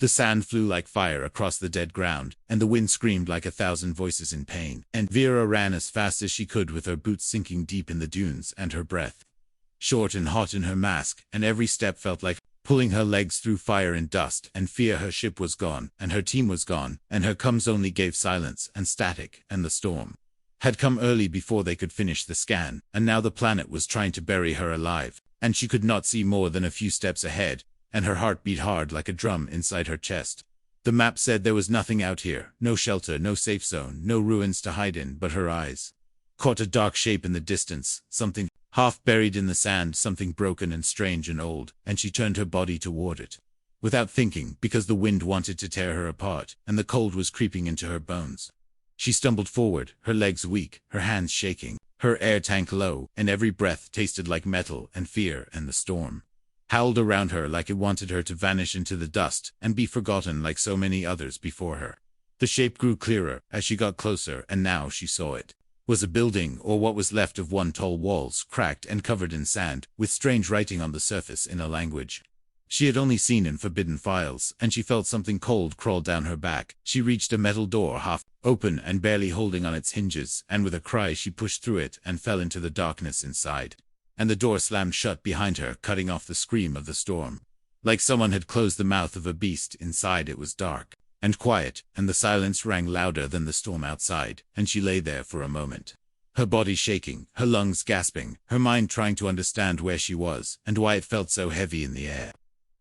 The sand flew like fire across the dead ground, and the wind screamed like 1,000 voices in pain, and Vera ran as fast as she could with her boots sinking deep in the dunes and her breath short and hot in her mask, and every step felt like pulling her legs through fire and dust and fear. Her ship was gone, and her team was gone, and her comms only gave silence and static, and the storm had come early before they could finish the scan, and now the planet was trying to bury her alive, and she could not see more than a few steps ahead, and her heart beat hard like a drum inside her chest. The map said there was nothing out here, no shelter, no safe zone, no ruins to hide in, but her eyes caught a dark shape in the distance, something half buried in the sand, something broken and strange and old, and she turned her body toward it. Without thinking, because the wind wanted to tear her apart, and the cold was creeping into her bones. She stumbled forward, her legs weak, her hands shaking, her air tank low, and every breath tasted like metal and fear, and the storm howled around her like it wanted her to vanish into the dust and be forgotten like so many others before her. The shape grew clearer as she got closer, and now she saw it was a building, or what was left of one, tall walls, cracked and covered in sand, with strange writing on the surface in a language she had only seen in forbidden files, and she felt something cold crawl down her back. She reached a metal door half open and barely holding on its hinges, and with a cry she pushed through it and fell into the darkness inside. And the door slammed shut behind her, cutting off the scream of the storm. Like someone had closed the mouth of a beast. Inside it was dark and quiet, and the silence rang louder than the storm outside, and she lay there for a moment, her body shaking, her lungs gasping, her mind trying to understand where she was and why it felt so heavy in the air.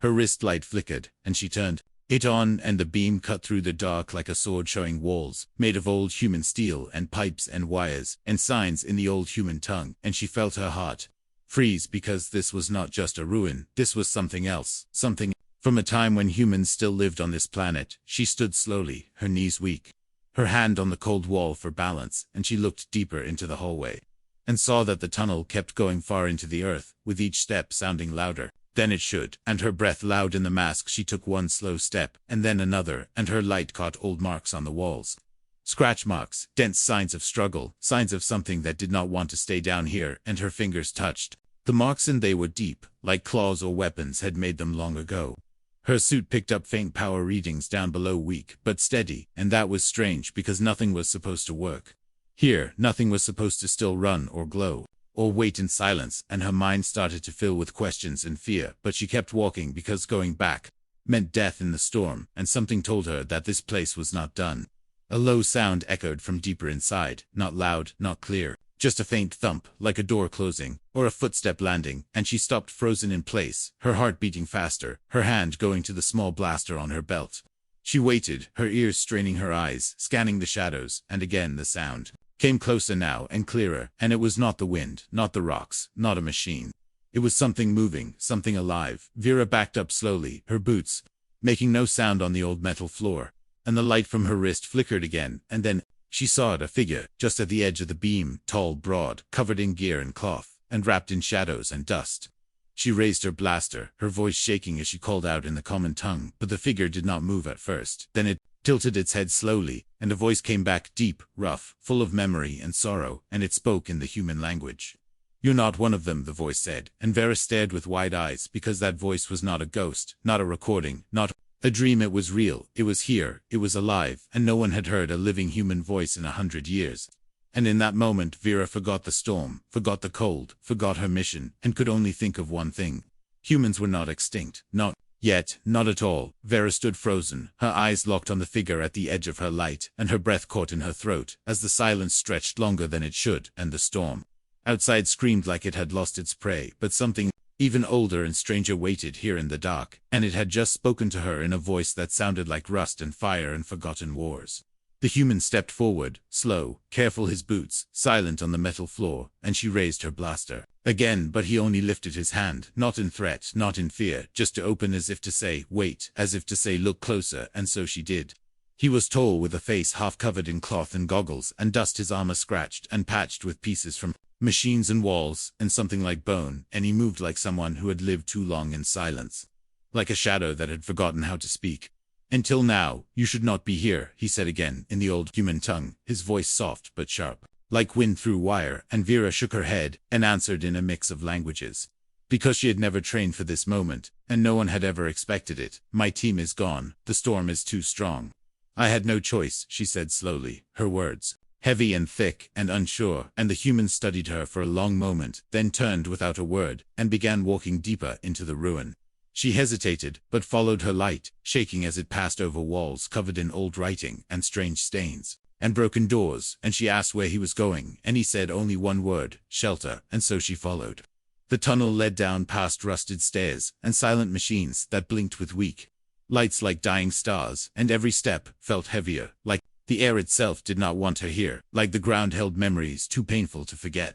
Her wrist light flickered, and she turned it on, and the beam cut through the dark like a sword, showing walls made of old human steel and pipes and wires and signs in the old human tongue, and she felt her heart freeze, because this was not just a ruin, this was something else, something from a time when humans still lived on this planet. She stood slowly, her knees weak, her hand on the cold wall for balance, and she looked deeper into the hallway and saw that the tunnel kept going far into the earth, with each step sounding louder than it should, and her breath loud in the mask. She took one slow step, and then another, and her light caught old marks on the walls. Scratch marks, dense signs of struggle, signs of something that did not want to stay down here, and her fingers touched the marks, and they were deep, like claws or weapons had made them long ago. Her suit picked up faint power readings down below, weak but steady, and that was strange, because nothing was supposed to work here. Nothing was supposed to still run or glow or wait in silence, and her mind started to fill with questions and fear, but she kept walking because going back meant death in the storm, and something told her that this place was not done. A low sound echoed from deeper inside, not loud, not clear, just a faint thump, like a door closing or a footstep landing, and she stopped frozen in place, her heart beating faster, her hand going to the small blaster on her belt. She waited, her ears straining, her eyes scanning the shadows, and again the sound came closer now and clearer, and it was not the wind, not the rocks, not a machine. It was something moving, something alive. Vera backed up slowly, her boots making no sound on the old metal floor, and the light from her wrist flickered again, and then she saw it, a figure, just at the edge of the beam, tall, broad, covered in gear and cloth, and wrapped in shadows and dust. She raised her blaster, her voice shaking as she called out in the common tongue, but the figure did not move at first. Then it tilted its head slowly, and a voice came back, deep, rough, full of memory and sorrow, and it spoke in the human language. "You're not one of them," the voice said, and Vera stared with wide eyes, because that voice was not a ghost, not a recording, not a dream. It was real, it was here, it was alive, and no one had heard a living human voice in 100 years. And in that moment Vera forgot the storm, forgot the cold, forgot her mission, and could only think of one thing. Humans were not extinct, not yet, not at all. Vera stood frozen, her eyes locked on the figure at the edge of her light, and her breath caught in her throat as the silence stretched longer than it should, and the storm outside screamed like it had lost its prey, but something even older and stranger waited here in the dark, and it had just spoken to her in a voice that sounded like rust and fire and forgotten wars. The human stepped forward, slow, careful, his boots silent on the metal floor, and she raised her blaster again, but he only lifted his hand, not in threat, not in fear, just to open, as if to say, wait, as if to say, look closer, and so she did. He was tall, with a face half covered in cloth and goggles and dust, his armor scratched and patched with pieces from machines and walls, and something like bone, and he moved like someone who had lived too long in silence, like a shadow that had forgotten how to speak. "Until now, you should not be here," he said again, in the old human tongue, his voice soft but sharp, like wind through wire, and Vera shook her head and answered in a mix of languages, because she had never trained for this moment, and no one had ever expected it. My team is gone. The storm is too strong. I had no choice, she said slowly, her words heavy and thick and unsure, and the human studied her for a long moment, then turned without a word, and began walking deeper into the ruin. She hesitated, but followed her light, shaking as it passed over walls covered in old writing and strange stains, and broken doors, and she asked where he was going, and he said only one word, shelter, and so she followed. The tunnel led down past rusted stairs and silent machines that blinked with weak lights like dying stars, and every step felt heavier, like the air itself did not want her here, like the ground held memories too painful to forget.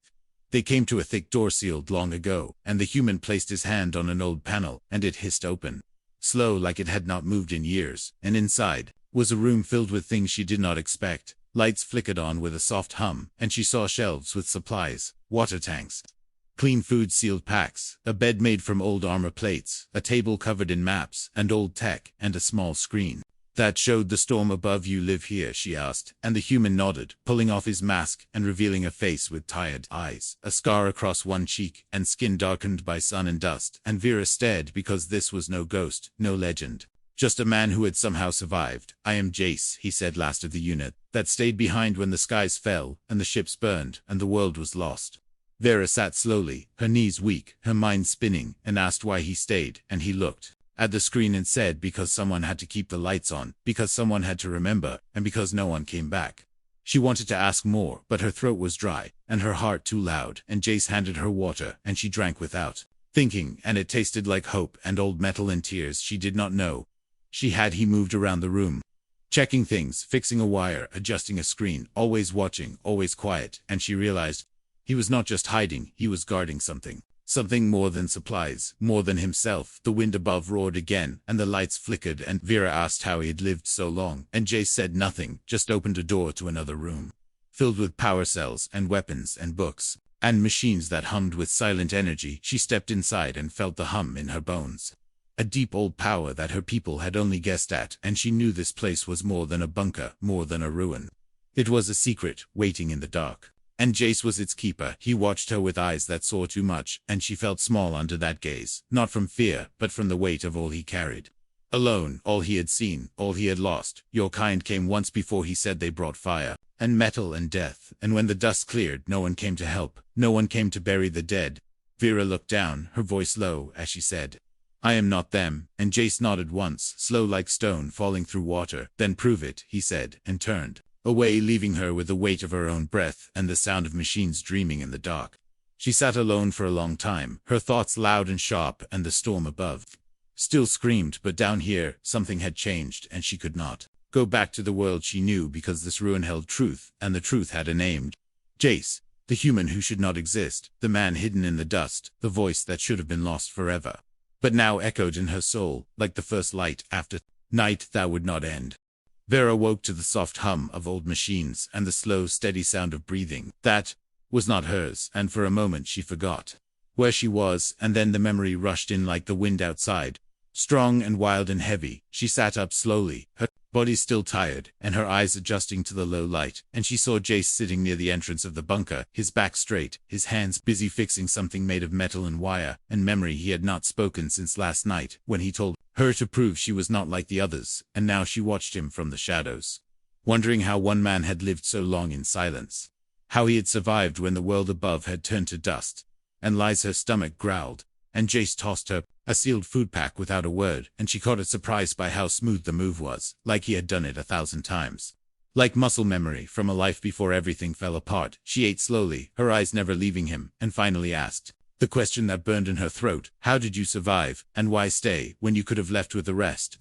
They came to a thick door sealed long ago, and the human placed his hand on an old panel, and it hissed open. Slow, like it had not moved in years, and inside was a room filled with things she did not expect. Lights flickered on with a soft hum, and she saw shelves with supplies, water tanks, clean food sealed packs, a bed made from old armor plates, a table covered in maps and old tech, and a small screen that showed the storm above. You live here, she asked, and the human nodded, pulling off his mask and revealing a face with tired eyes, a scar across one cheek, and skin darkened by sun and dust. And Vera stared, because this was no ghost, no legend, just a man who had somehow survived. I am Jace, he said, last of the unit that stayed behind when the skies fell, and the ships burned, and the world was lost. Vera sat slowly, her knees weak, her mind spinning, and asked why he stayed, and he looked at the screen and said because someone had to keep the lights on, because someone had to remember, and because no one came back. She wanted to ask more, but her throat was dry, and her heart too loud, and Jace handed her water, and she drank without thinking, and it tasted like hope and old metal and tears she did not know she had. He moved around the room, checking things, fixing a wire, adjusting a screen, always watching, always quiet, and she realized he was not just hiding, he was guarding something. Something more than supplies, more than himself. The wind above roared again, and the lights flickered, and Vera asked how he had lived so long, and Jace said nothing, just opened a door to another room, filled with power cells, and weapons, and books, and machines that hummed with silent energy. She stepped inside and felt the hum in her bones. A deep old power that her people had only guessed at, and she knew this place was more than a bunker, more than a ruin. It was a secret, waiting in the dark. And Jace was its keeper. He watched her with eyes that saw too much, and she felt small under that gaze, not from fear, but from the weight of all he carried. Alone, all he had seen, all he had lost. Your kind came once before, he said. They brought fire, and metal, and death, and when the dust cleared, no one came to help, no one came to bury the dead. Vera looked down, her voice low, as she said, I am not them, and Jace nodded once, slow like stone falling through water. Then prove it, he said, and turned away, leaving her with the weight of her own breath and the sound of machines dreaming in the dark. She sat alone for a long time, her thoughts loud and sharp, and the storm above still screamed, but down here, something had changed, and she could not go back to the world she knew, because this ruin held truth, and the truth had a name. Jace, the human who should not exist, the man hidden in the dust, the voice that should have been lost forever, but now echoed in her soul, like the first light after night that would not end. Vera woke to the soft hum of old machines and the slow, steady sound of breathing that was not hers, and for a moment she forgot where she was, and then the memory rushed in like the wind outside, strong and wild and heavy. She sat up slowly, her body still tired, and her eyes adjusting to the low light, and she saw Jace sitting near the entrance of the bunker, his back straight, his hands busy fixing something made of metal and wire, and memory. He had not spoken since last night, when he told her to prove she was not like the others, and now she watched him from the shadows, wondering how one man had lived so long in silence, how he had survived when the world above had turned to dust, and lies. Her stomach growled, and Jace tossed her a sealed food pack without a word, and she caught it, surprised by how smooth the move was, like he had done it 1,000 times. Like muscle memory from a life before everything fell apart. She ate slowly, her eyes never leaving him, and finally asked the question that burned in her throat, how did you survive, and why stay, when you could have left with the rest?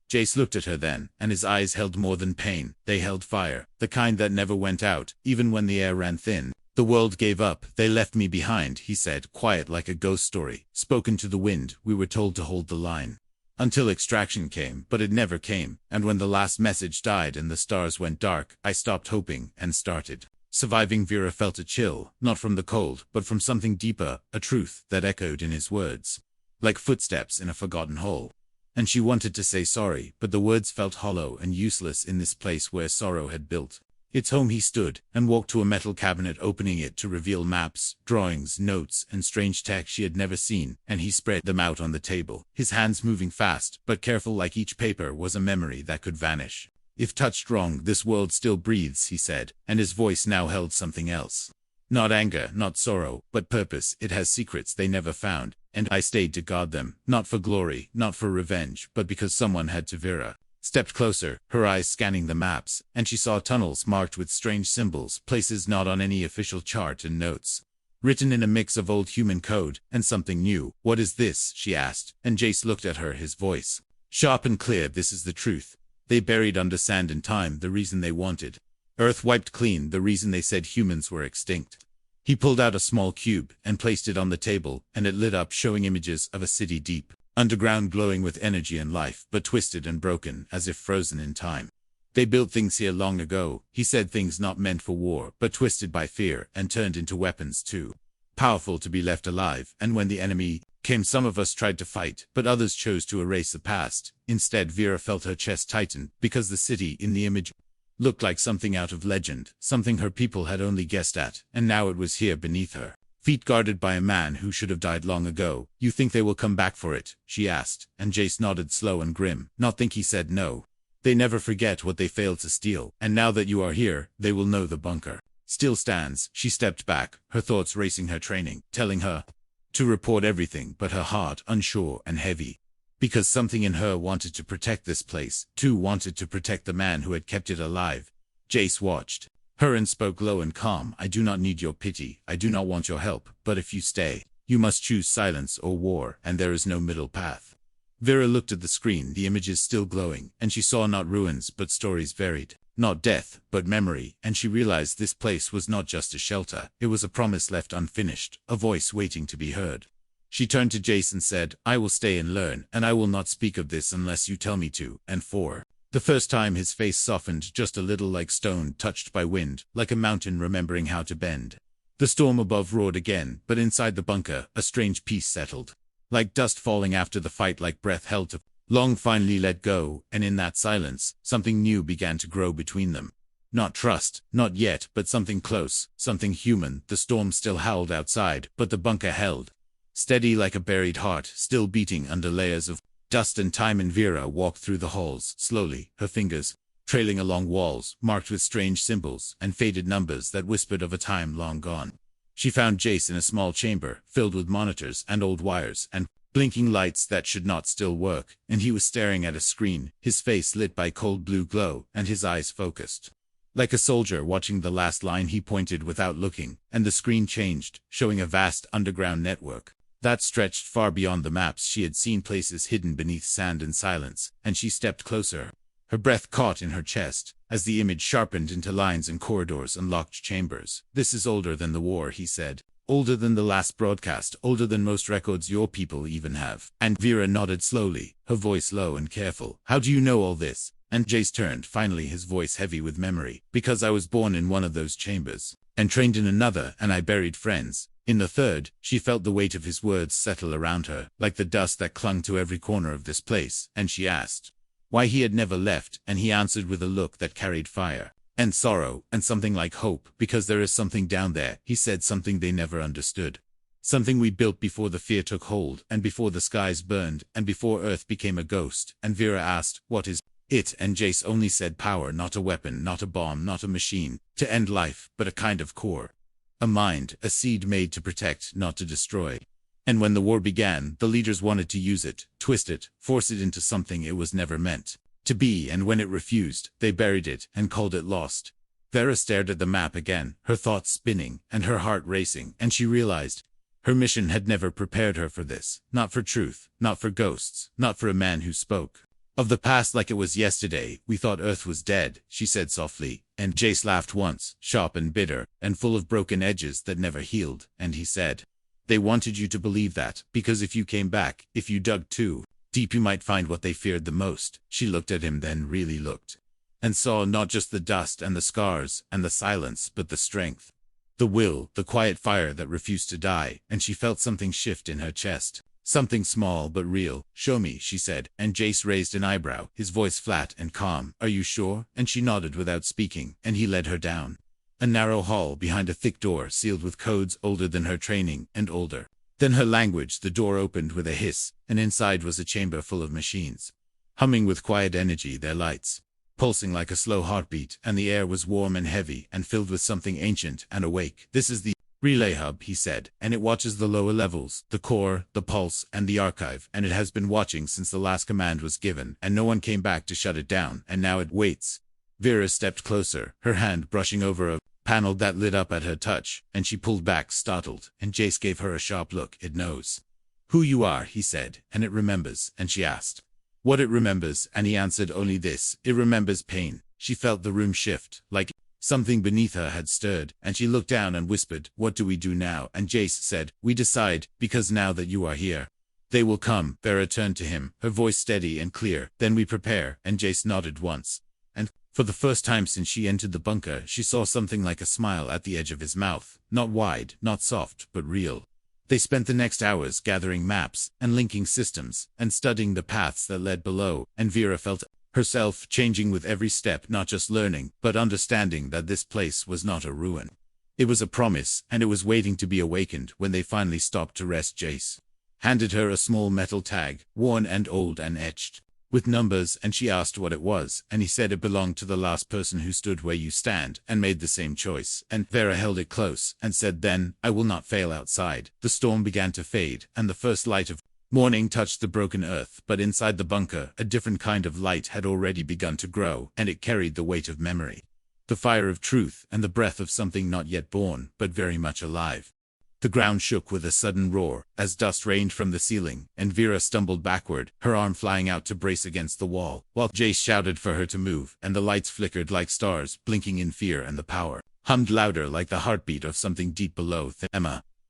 Jace looked at her then, and his eyes held more than pain. They held fire, the kind that never went out, even when the air ran thin. The world gave up, they left me behind, he said, quiet like a ghost story, spoken to the wind. We were told to hold the line until extraction came, but it never came, and when the last message died and the stars went dark, I stopped hoping, and started surviving. Vera felt a chill, not from the cold, but from something deeper, a truth that echoed in his words, like footsteps in a forgotten hole. And she wanted to say sorry, but the words felt hollow and useless in this place where sorrow had built Its home he stood, and walked to a metal cabinet, opening it to reveal maps, drawings, notes, and strange tech she had never seen, and he spread them out on the table, his hands moving fast, but careful, like each paper was a memory that could vanish. If touched wrong, this world still breathes, he said, and his voice now held something else. Not anger, not sorrow, but purpose. It has secrets they never found, and I stayed to guard them, not for glory, not for revenge, but because someone had to. Vera stepped closer, her eyes scanning the maps, and she saw tunnels marked with strange symbols, places not on any official chart, and notes written in a mix of old human code and something new. What is this? She asked, and Jace looked at her, his voice sharp and clear. This is the truth. They buried under sand and time the reason they wanted Earth wiped clean, the reason they said humans were extinct. He pulled out a small cube and placed it on the table, and it lit up, showing images of a city deep underground, glowing with energy and life, but twisted and broken, as if frozen in time. They built things here long ago, he said, things not meant for war, but twisted by fear and turned into weapons too powerful to be left alive. And when the enemy came, some of us tried to fight, but others chose to erase the past. Instead, Vera felt her chest tighten, because the city in the image looked like something out of legend, something her people had only guessed at, and now it was here beneath her feet, guarded by a man who should have died long ago. You think they will come back for it? She asked, and Jace nodded, slow and grim. Not think, he said. No. They never forget what they failed to steal, and now that you are here, they will know the bunker still stands. She stepped back, her thoughts racing, her training telling her to report everything, but her heart unsure and heavy. Because something in her wanted to protect this place, too wanted to protect the man who had kept it alive. Jace watched her and spoke low and calm. I do not need your pity, I do not want your help, but if you stay, you must choose silence or war, and there is no middle path. Vera looked at the screen, the images still glowing, and she saw not ruins but stories varied. Not death, but memory, and she realized this place was not just a shelter, it was a promise left unfinished, a voice waiting to be heard. She turned to Jace and said, I will stay and learn, and I will not speak of this unless you tell me to. And for the first time his face softened just a little, like stone touched by wind, like a mountain remembering how to bend. The storm above roared again, but inside the bunker, a strange peace settled. Like dust falling after the fight, like breath held to long finally let go, and in that silence, something new began to grow between them. Not trust, not yet, but something close, something human. The storm still howled outside, but the bunker held steady like a buried heart, still beating under layers of dust and time. And Vera walked through the halls, slowly, her fingers trailing along walls, marked with strange symbols and faded numbers that whispered of a time long gone. She found Jace in a small chamber, filled with monitors and old wires, and blinking lights that should not still work, and he was staring at a screen, his face lit by cold blue glow, and his eyes focused. Like a soldier watching the last line, he pointed without looking, and the screen changed, showing a vast underground network that stretched far beyond the maps she had seen, places hidden beneath sand and silence. And she stepped closer, her breath caught in her chest, as the image sharpened into lines and corridors and locked chambers. This is older than the war, he said. Older than the last broadcast, older than most records your people even have. And Vera nodded slowly, her voice low and careful. How do you know all this? And Jace turned, finally, his voice heavy with memory. Because I was born in one of those chambers, and trained in another, and I buried friends in the third. She felt the weight of his words settle around her, like the dust that clung to every corner of this place, and she asked why he had never left, and he answered with a look that carried fire and sorrow, and something like hope. Because there is something down there, he said, something they never understood. Something we built before the fear took hold, and before the skies burned, and before Earth became a ghost. And Vera asked, what is it? And Jace only said, power, not a weapon, not a bomb, not a machine to end life, but a kind of core. A mind, a seed made to protect, not to destroy. And when the war began, the leaders wanted to use it, twist it, force it into something it was never meant to be, and when it refused, they buried it and called it lost. Vera stared at the map again, her thoughts spinning and her heart racing, and she realized her mission had never prepared her for this. Not for truth, not for ghosts, not for a man who spoke of the past like it was yesterday. We thought Earth was dead, she said softly, and Jace laughed once, sharp and bitter, and full of broken edges that never healed, and he said, they wanted you to believe that, because if you came back, if you dug too deep, you might find what they feared the most. She looked at him, then really looked, and saw not just the dust and the scars and the silence, but the strength, the will, the quiet fire that refused to die. And she felt something shift in her chest, Something small but real. Show me, she said, and Jace raised an eyebrow, his voice flat and calm. Are you sure? And she nodded without speaking, and he led her down a narrow hall behind a thick door sealed with codes older than her training and older than her language. The door opened with a hiss, and inside was a chamber full of machines, humming with quiet energy, their lights pulsing like a slow heartbeat, and the air was warm and heavy and filled with something ancient and awake. This is the relay hub, he said, and it watches the lower levels, the core, the pulse, and the archive, and it has been watching since the last command was given, and no one came back to shut it down, and now it waits. Vera stepped closer, her hand brushing over a panel that lit up at her touch, and she pulled back, startled, and Jace gave her a sharp look. It knows who you are, he said, and it remembers, and she asked what it remembers, and he answered only this: it remembers pain. She felt the room shift, like something beneath her had stirred, and she looked down and whispered, what do we do now? And Jace said, we decide, because now that you are here, they will come. Vera turned to him, her voice steady and clear. Then we prepare, and Jace nodded once. And for the first time since she entered the bunker, she saw something like a smile at the edge of his mouth, not wide, not soft, but real. They spent the next hours gathering maps and linking systems and studying the paths that led below, and Vera felt herself changing with every step, not just learning, but understanding that this place was not a ruin. It was a promise, and it was waiting to be awakened. When they finally stopped to rest, Jace handed her a small metal tag, worn and old and etched with numbers, and she asked what it was, and he said it belonged to the last person who stood where you stand and made the same choice. And Vera held it close and said, then, I will not fail. Outside, the storm began to fade, and the first light of morning touched the broken earth, but inside the bunker, a different kind of light had already begun to grow, and it carried the weight of memory, the fire of truth, and the breath of something not yet born, but very much alive. The ground shook with a sudden roar, as dust rained from the ceiling, and Vera stumbled backward, her arm flying out to brace against the wall, while Jace shouted for her to move, and the lights flickered like stars, blinking in fear, and the power hummed louder like the heartbeat of something deep below them.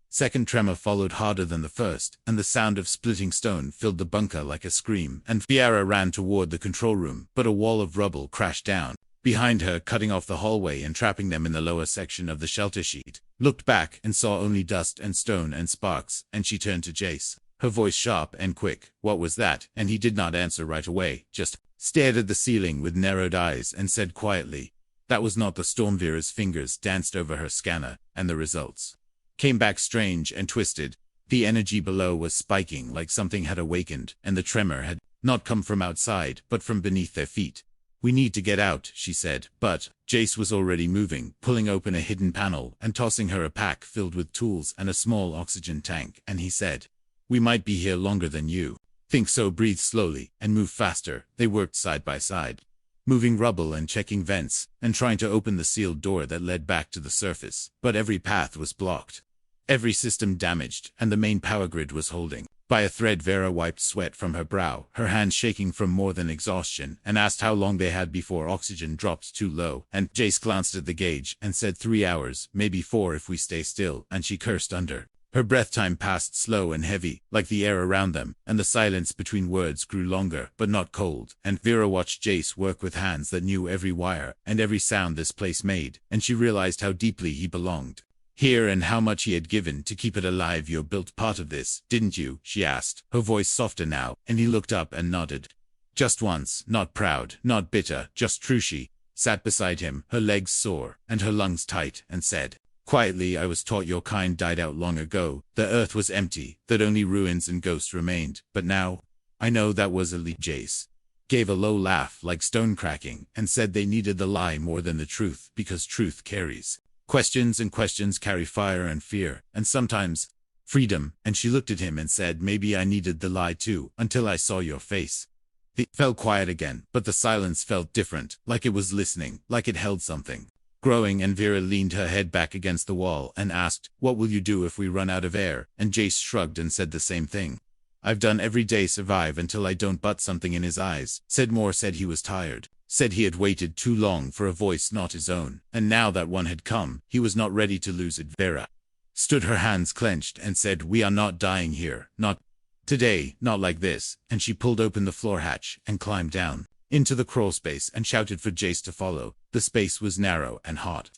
Second tremor followed harder than the first, and the sound of splitting stone filled the bunker like a scream, and Vera ran toward the control room, but a wall of rubble crashed down behind her, cutting off the hallway and trapping them in the lower section of the shelter sheet. Looked back and saw only dust and stone and sparks, and she turned to Jace, her voice sharp and quick. What was that? And he did not answer right away, just stared at the ceiling with narrowed eyes and said quietly, that was not the storm. Vera's fingers danced over her scanner, and the results came back strange and twisted. The energy below was spiking like something had awakened, and the tremor had not come from outside, but from beneath their feet. We need to get out, she said, but Jace was already moving, pulling open a hidden panel and tossing her a pack filled with tools and a small oxygen tank, and he said, we might be here longer than you think so. Breathe slowly and move faster. They worked side by side, moving rubble and checking vents, and trying to open the sealed door that led back to the surface, but every path was blocked, every system damaged, and the main power grid was holding by a thread. Vera wiped sweat from her brow, her hands shaking from more than exhaustion, and asked how long they had before oxygen dropped too low, and Jace glanced at the gauge and said 3 hours, maybe 4 if we stay still, and she cursed under her breath. Time passed slow and heavy, like the air around them, and the silence between words grew longer, but not cold, and Vera watched Jace work with hands that knew every wire and every sound this place made, and she realized how deeply he belonged here and how much he had given to keep it alive. You built part of this, didn't you? She asked, her voice softer now, and he looked up and nodded. Just once, not proud, not bitter, just true. She sat beside him, her legs sore, and her lungs tight, and said quietly, I was taught your kind died out long ago. The earth was empty, that only ruins and ghosts remained, but now, I know that was a lie. Jace gave a low laugh like stone cracking, and said they needed the lie more than the truth, because truth carries questions, and questions carry fire and fear, and sometimes freedom. And she looked at him and said, maybe I needed the lie too, until I saw your face. It fell quiet again, but the silence felt different, like it was listening, like it held something growing. And Vera leaned her head back against the wall and asked, what will you do if we run out of air? And Jace shrugged and said the same thing. I've done every day survive until I don't. But something in his eyes said more, said he was tired, said he had waited too long for a voice not his own, and now that one had come, he was not ready to lose it. Vera stood, her hands clenched, and said, we are not dying here, not today, not like this, and she pulled open the floor hatch and climbed down into the crawl space and shouted for Jace to follow. The space was narrow and hot,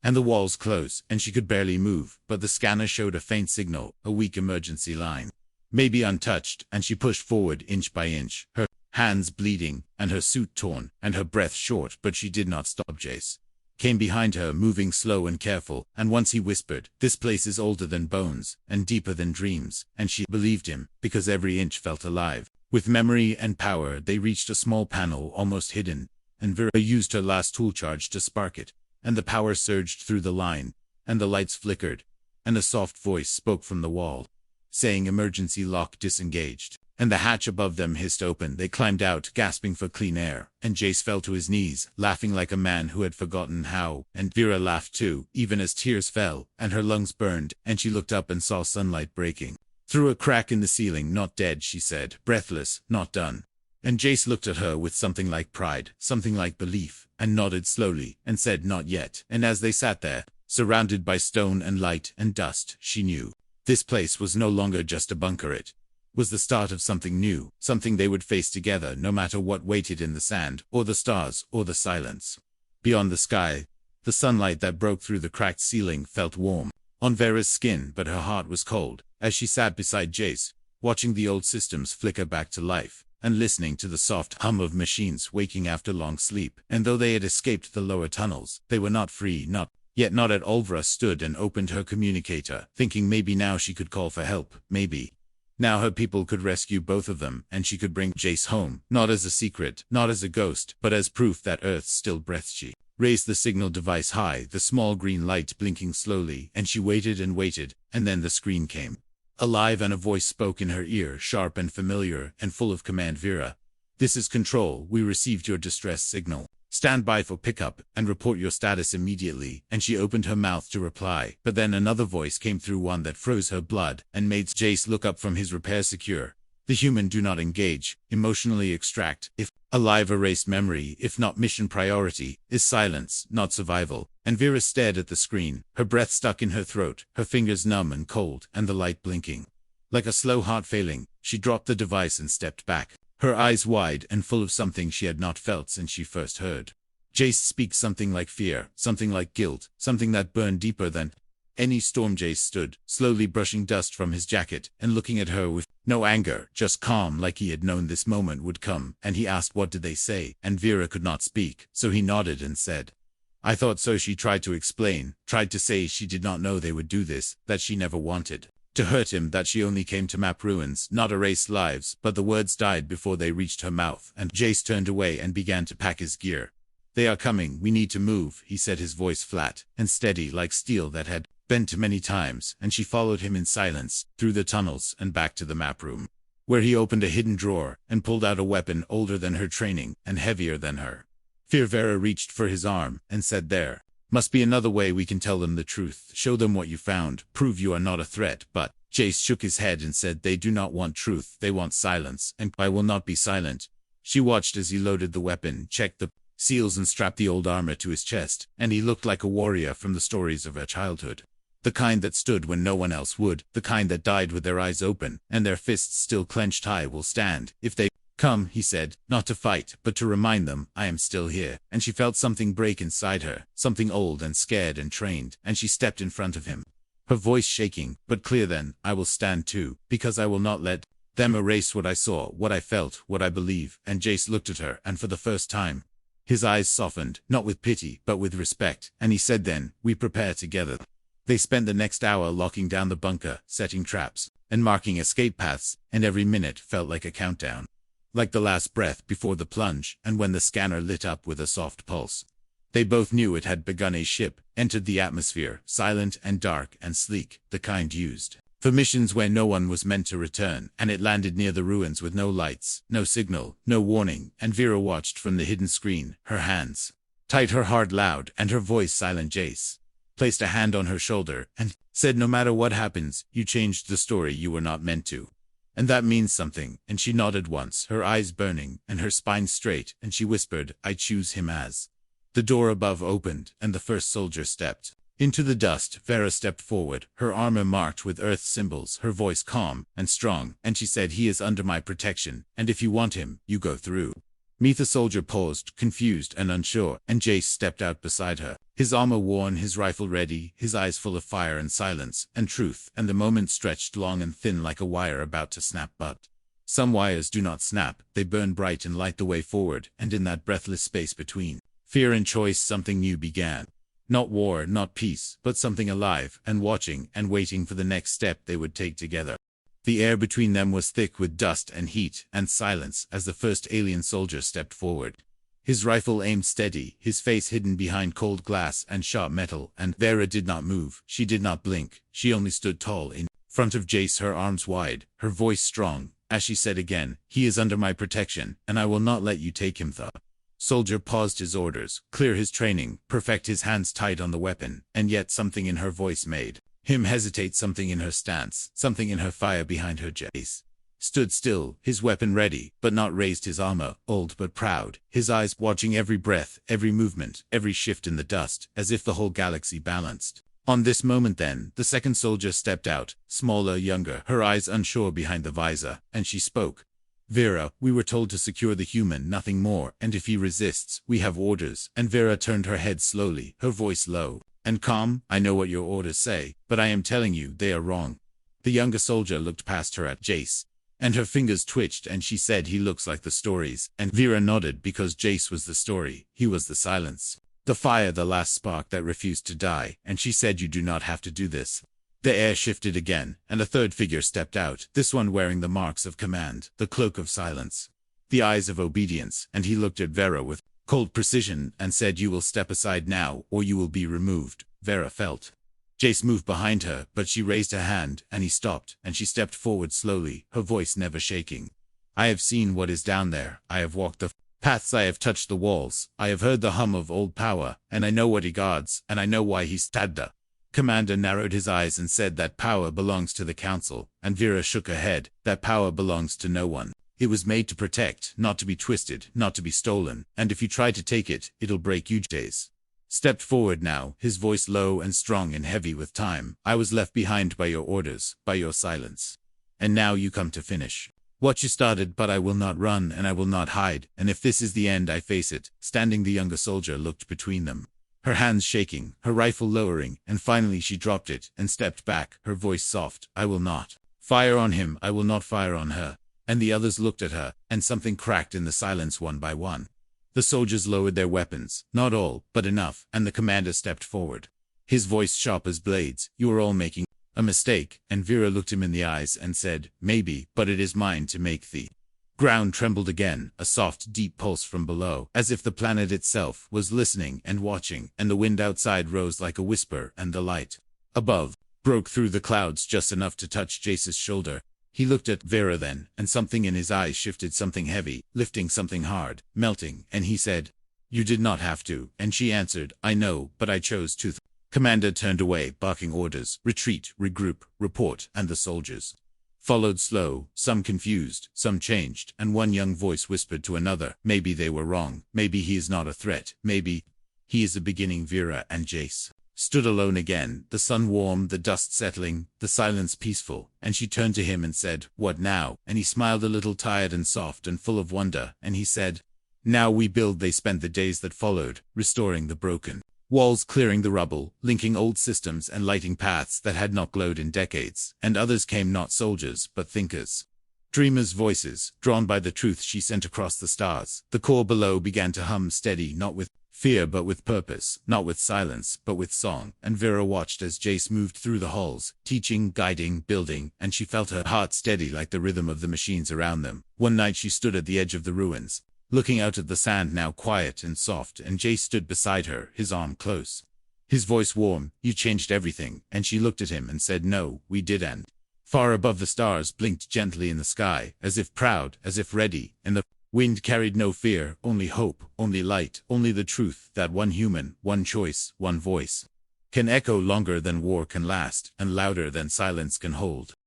and the walls close, and she could barely move, but the scanner showed a faint signal, a weak emergency line. maybe untouched, and she pushed forward inch by inch, her hands bleeding, and her suit torn, and her breath short, but she did not stop. Jace came behind her, moving slow and careful, and once he whispered, "This place is older than bones, and deeper than dreams," and she believed him, because every inch felt alive. With memory and power, they reached a small panel almost hidden, and Vera used her last tool charge to spark it, and the power surged through the line, and the lights flickered, and a soft voice spoke from the wall, saying emergency lock disengaged. And the hatch above them hissed open. They climbed out, gasping for clean air, and Jace fell to his knees, laughing like a man who had forgotten how, and Vera laughed too, even as tears fell, and her lungs burned, and she looked up and saw sunlight breaking through a crack in the ceiling. "Not dead," she said, breathless, "not done." And Jace looked at her with something like pride, something like belief, and nodded slowly, and said, "Not yet." And as they sat there, surrounded by stone and light and dust, she knew this place was no longer just a bunker. It was the start of something new, something they would face together, no matter what waited in the sand, or the stars, or the silence. Beyond the sky, the sunlight that broke through the cracked ceiling felt warm on Vera's skin, but her heart was cold, as she sat beside Jace, watching the old systems flicker back to life, and listening to the soft hum of machines waking after long sleep. And though they had escaped the lower tunnels, they were not free, not yet. Not at all. Vera stood and opened her communicator, thinking maybe now she could call for help, maybe now her people could rescue both of them, and she could bring Jace home, not as a secret, not as a ghost, but as proof that Earth still breathed. She raised the signal device high, the small green light blinking slowly, and she waited and waited, and then the screen came alive, and a voice spoke in her ear, sharp and familiar, and full of command. "Vera, this is Control. We received your distress signal. Stand by for pickup, and report your status immediately." And she opened her mouth to reply, but then another voice came through, one that froze her blood, and made Jace look up from his repair secure. "The human do not engage, emotionally extract, if alive erase memory, if not mission priority, is silence, not survival." And Vera stared at the screen, her breath stuck in her throat, her fingers numb and cold, and the light blinking. Like a slow heart failing, she dropped the device and stepped back, her eyes wide and full of something she had not felt since she first heard Jace speak, something like fear, something like guilt, something that burned deeper than any storm. Jace stood, slowly brushing dust from his jacket, and looking at her with no anger, just calm, like he had known this moment would come. And he asked, "What did they say?" And Vera could not speak, so he nodded and said, "I thought so." She tried to explain, tried to say she did not know they would do this, that she never wanted to hurt him, that she only came to map ruins, not erase lives, but the words died before they reached her mouth, and Jace turned away and began to pack his gear. "They are coming. We need to move," he said, his voice flat and steady like steel that had bent many times, and she followed him in silence, through the tunnels and back to the map room, where he opened a hidden drawer and pulled out a weapon older than her training and heavier than her fear. Vera reached for his arm and said, "There must be another way. We can tell them the truth, show them what you found, prove you are not a threat." But Jace shook his head and said, "They do not want truth, they want silence, and I will not be silent." She watched as he loaded the weapon, checked the seals, and strapped the old armor to his chest, and he looked like a warrior from the stories of her childhood. The kind that stood when no one else would, the kind that died with their eyes open, and their fists still clenched high. "Will stand, if they come," he said, "not to fight, but to remind them I am still here." And she felt something break inside her, something old and scared and trained, and she stepped in front of him, her voice shaking, but clear. "Then, I will stand too, because I will not let them erase what I saw, what I felt, what I believe." And Jace looked at her, and for the first time, his eyes softened, not with pity, but with respect, and he said, "Then, we prepare together." They spent the next hour locking down the bunker, setting traps, and marking escape paths, and every minute felt like a countdown, like the last breath before the plunge. And when the scanner lit up with a soft pulse, they both knew it had begun. A ship entered the atmosphere, silent and dark and sleek, the kind used for missions where no one was meant to return, and it landed near the ruins with no lights, no signal, no warning. And Vera watched from the hidden screen, her hands tight, her heart loud, and her voice silent. Jace placed a hand on her shoulder and said, "No matter what happens, you changed the story. You were not meant to. And that means something." And she nodded once, her eyes burning and her spine straight, and she whispered, "I choose him." As the door above opened and the first soldier stepped into the dust, Vera stepped forward, her armor marked with Earth symbols, her voice calm and strong, and she said, "He is under my protection, and if you want him, you go through me." The soldier paused, confused and unsure, and Jace stepped out beside her, His armor worn, his rifle ready, his eyes full of fire and silence and truth, and the moment stretched long and thin like a wire about to snap. But some wires do not snap, they burn bright and light the way forward, and in that breathless space between fear and choice something new began. Not war, not peace, but something alive, and watching, and waiting for the next step they would take together. The air between them was thick with dust and heat and silence as the first alien soldier stepped forward. His rifle aimed steady, his face hidden behind cold glass and sharp metal, and Vera did not move, she did not blink, she only stood tall in front of Jace, her arms wide, her voice strong, as she said again, "He is under my protection, and I will not let you take him." The soldier paused his orders, clear his training, perfect his hands tight on the weapon, and yet something in her voice made him hesitate, something in her stance, something in her fire behind her. Jace stood still, his weapon ready, but not raised, his armor, old but proud, his eyes watching every breath, every movement, every shift in the dust, as if the whole galaxy balanced on this moment. Then, the second soldier stepped out, smaller, younger, her eyes unsure behind the visor, and she spoke. "Vera, we were told to secure the human, nothing more, and if he resists, we have orders." And Vera turned her head slowly, her voice low and calm. "I know what your orders say, but I am telling you, they are wrong." The younger soldier looked past her at Jace, and her fingers twitched, and she said, "He looks like the stories." And Vera nodded, because Jace was the story, he was the silence, the fire, the last spark that refused to die, and she said, "You do not have to do this." The air shifted again, and a third figure stepped out, this one wearing the marks of command, the cloak of silence, the eyes of obedience, and he looked at Vera with cold precision and said, "You will step aside now, or you will be removed." Vera felt Jace moved behind her, but she raised her hand, and he stopped, and she stepped forward slowly, her voice never shaking. "I have seen what is down there, I have walked the paths, I have touched the walls, I have heard the hum of old power, and I know what he guards, and I know why he stabbed." The commander narrowed his eyes and said, "That power belongs to the council," and Vera shook her head. "That power belongs to no one. It was made to protect, not to be twisted, not to be stolen, and if you try to take it, it'll break you." Jace stepped forward now, his voice low and strong and heavy with time. "I was left behind by your orders, by your silence. And now you come to finish what you started, but I will not run and I will not hide, and if this is the end, I face it." Standing, the younger soldier looked between them, her hands shaking, her rifle lowering, and finally she dropped it and stepped back, her voice soft. "I will not fire on him, I will not fire on her." And the others looked at her, and something cracked in the silence one by one. The soldiers lowered their weapons, not all, but enough, and the commander stepped forward, his voice sharp as blades. "You are all making a mistake." And Vera looked him in the eyes and said, "Maybe, but it is mine to make." The ground trembled again, a soft, deep pulse from below, as if the planet itself was listening and watching, and the wind outside rose like a whisper, and the light above broke through the clouds just enough to touch Jace's shoulder. He looked at Vera then, and something in his eyes shifted, something heavy, lifting, something hard, melting, and he said, "You did not have to." And she answered, "I know, but I chose to." The commander turned away, barking orders, "Retreat, regroup, report," and the soldiers followed slow, some confused, some changed, and one young voice whispered to another, "Maybe they were wrong, maybe he is not a threat, maybe he is a beginning." Vera and Jace stood alone again, the sun warm, the dust settling, the silence peaceful, and she turned to him and said, "What now?" And he smiled, a little tired and soft and full of wonder, and he said, "Now we build." They spent the days that followed, restoring the broken walls, clearing the rubble, linking old systems and lighting paths that had not glowed in decades, and others came, not soldiers, but thinkers. Dreamers' voices, drawn by the truth she sent across the stars. The core below began to hum steady, not with fear but with purpose, not with silence but with song, and Vera watched as Jace moved through the halls, teaching, guiding, building, and she felt her heart steady like the rhythm of the machines around them. One night she stood at the edge of the ruins, looking out at the sand now quiet and soft, and Jace stood beside her, his arm close, his voice warm. "You changed everything." And she looked at him and said, "No, we didn't." Far above, the stars blinked gently in the sky, as if proud, as if ready, and the wind carried no fear, only hope, only light, only the truth that one human, one choice, one voice can echo longer than war can last, and louder than silence can hold.